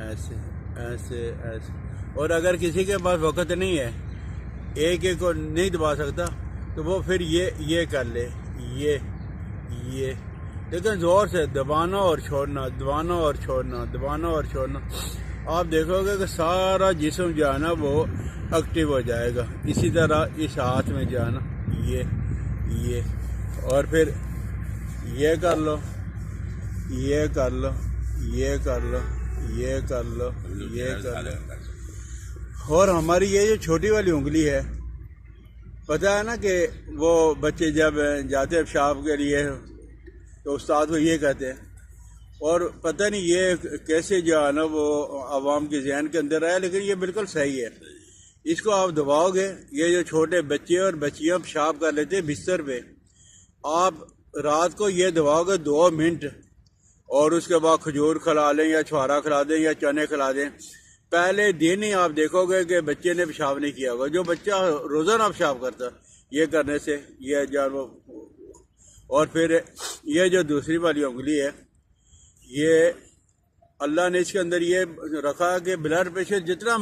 ऐसे ऐसे ऐसे। और अगर किसी के पास वक्त नहीं है, एक एक को नहीं दबा सकता, तो वो फिर ये कर ले, ये लेकिन ज़ोर से दबाना और छोड़ना, दबाना और छोड़ना, दबाना और छोड़ना। आप देखोगे कि सारा जिस्म जो है ना वो एक्टिव हो जाएगा। इसी तरह इस हाथ में जो है ना ये और फिर ये कर लो, ये कर लो, ये कर लो, ये कर लो, ये कर लो। और हमारी ये जो छोटी वाली उंगली है, पता है ना कि वो बच्चे जब जाते हैं पेशाब के लिए तो उस्ताद को ये कहते हैं, और पता नहीं ये कैसे जो है ना वो आवाम के जहन के अंदर आया, लेकिन ये बिल्कुल सही है। इसको आप दबाओगे, ये जो छोटे बच्चे और बच्चियां पेशाब कर लेते हैं बिस्तर पे, आप रात को ये दबाओगे 2 मिनट, और उसके बाद खजूर खिला लें या छुहारा खिला दें या चने खिला दें, पहले दिन ही आप देखोगे कि बच्चे ने पेशाब नहीं किया होगा। जो बच्चा रोज़ाना पेशाब करता ये करने से ये जानवर। और फिर ये जो दूसरी वाली उंगली है, ये अल्लाह ने इसके अंदर ये रखा कि ब्लड प्रेशर जितना